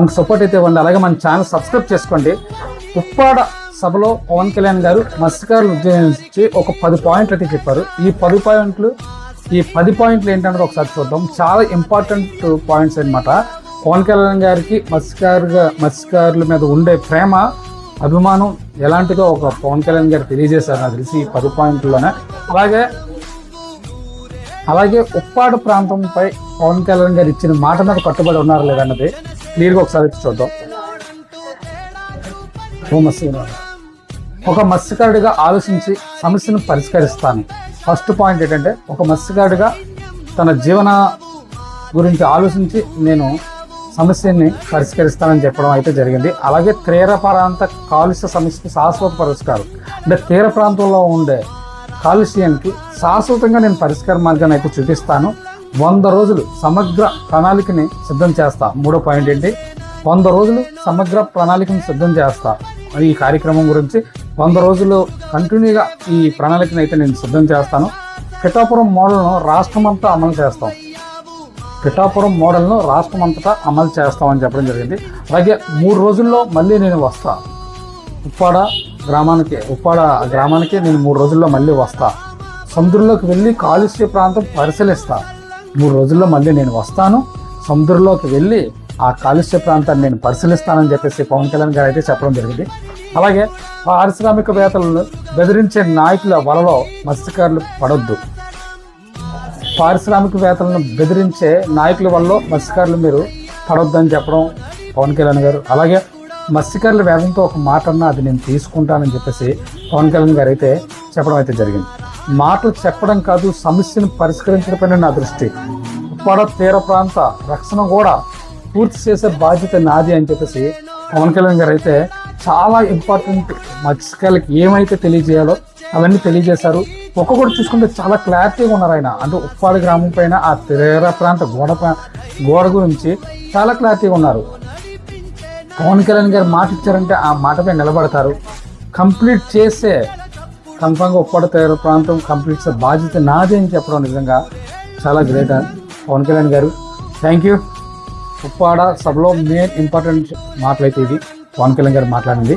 మనకు సపోర్ట్ అయితే ఇవ్వండి. అలాగే మన ఛానల్ సబ్స్క్రైబ్ చేసుకోండి. ఉప్పాడ సభలో పవన్ కళ్యాణ్ గారు మత్స్యకారులు ఉద్దేశించి ఒక 10 పాయింట్లు అయితే చెప్పారు. ఈ 10 పాయింట్లు ఏంటంటే ఒకసారి చూద్దాం. చాలా ఇంపార్టెంట్ పాయింట్స్ అన్నమాట. పవన్ కళ్యాణ్ గారికి మత్స్యకారుల మీద ఉండే ప్రేమ, అభిమానం ఎలాంటిదో ఒక పవన్ కళ్యాణ్ గారు తెలియజేశారు నాకు తెలిసి ఈ 10 పాయింట్లలోనే. అలాగే ఉప్పాడ ప్రాంతంపై పవన్ కళ్యాణ్ గారు ఇచ్చిన మాట మీద కట్టుబడి ఉన్నారు లేదన్నది క్లియర్గా ఒకసారి చూద్దాం. ఒక మత్స్యకారుడిగా ఆలోచించి సమస్యను పరిష్కరిస్తాను. ఫస్ట్ పాయింట్ ఏంటంటే, ఒక మత్స్యకారుడిగా తన జీవన గురించి ఆలోచించి నేను సమస్యని పరిష్కరిస్తానని చెప్పడం అయితే జరిగింది. అలాగే తీర ప్రాంత కాలుష్య సమస్యకి శాశ్వత పరిష్కారం, అంటే తీర ప్రాంతంలో ఉండే కాలుష్యానికి శాశ్వతంగా నేను పరిష్కార మార్గాన్ని అయితే చూపిస్తాను. 100 రోజులు సమగ్ర ప్రణాళికని సిద్ధం చేస్తా. మూడో పాయింట్ ఏంటి, 100 రోజులు సమగ్ర ప్రణాళికను సిద్ధం చేస్తా. ఈ కార్యక్రమం గురించి 100 రోజులు కంటిన్యూగా ఈ ప్రణాళికను అయితే నేను సిద్ధం చేస్తాను. పిఠాపురం మోడల్ను రాష్ట్రమంతా అమలు చేస్తాం. అని చెప్పడం జరిగింది. అలాగే 3 రోజుల్లో మళ్ళీ నేను వస్తా. ఉప్పాడ గ్రామానికి నేను 3 రోజుల్లో మళ్ళీ వస్తా. సముద్రంలోకి వెళ్ళి కాలుష్య ప్రాంతం పరిశీలిస్తా. 3 రోజుల్లో మళ్ళీ నేను వస్తాను. సముద్రంలోకి వెళ్ళి ఆ కాలుష్య ప్రాంతాన్ని నేను పరిశీలిస్తానని చెప్పేసి పవన్ కళ్యాణ్ గారు అయితే చెప్పడం జరిగింది. అలాగే పారిశ్రామికవేత్తలను బెదిరించే నాయకుల వలలో మత్స్యకారులు పడొద్దు. పారిశ్రామికవేత్తలను బెదిరించే నాయకుల వల్ల మత్స్యకారులు మీరు పడొద్దని చెప్పడం పవన్ కళ్యాణ్ గారు. అలాగే మత్స్యకారుల వేదంతో ఒక మాట అన్నా అది నేను తీసుకుంటానని చెప్పేసి పవన్ కళ్యాణ్ గారు అయితే చెప్పడం అయితే జరిగింది. మాటలు చెప్పడం కాదు, సమస్యను పరిష్కరించడంపైన నా దృష్టి. ఉప్పాడ తీర ప్రాంత రక్షణ కూడా పూర్తి చేసే బాధ్యత నాది అని చెప్పేసి పవన్ కళ్యాణ్ గారు అయితే చాలా ఇంపార్టెంట్ మత్స్యకారులకి ఏమైతే తెలియజేయాలో అవన్నీ తెలియజేశారు. ఒక్కొక్కటి చూసుకుంటే చాలా క్లారిటీగా ఉన్నారు ఆయన. అంటే ఉప్పాడ గ్రామం పైన ఆ తీర ప్రాంత గోడ గురించి చాలా క్లారిటీగా ఉన్నారు. పవన్ కళ్యాణ్ గారు మాట ఇచ్చారంటే ఆ మాటపై నిలబడతారు. కంప్లీట్ చేసే కన్ఫామ్గా ఉప్పాడ తీర ప్రాంతం కంప్లీట్ చేసే బాధ్యత నాది అని చెప్పడం నిజంగా చాలా గ్రేట్ పవన్ కళ్యాణ్ గారు. Thank you. ఉప్పాడ సభలో మెయిన్ ఇంపార్టెంట్ మాటలైతే ఇది పవన్ కళ్యాణ్ గారు మాట్లాడింది.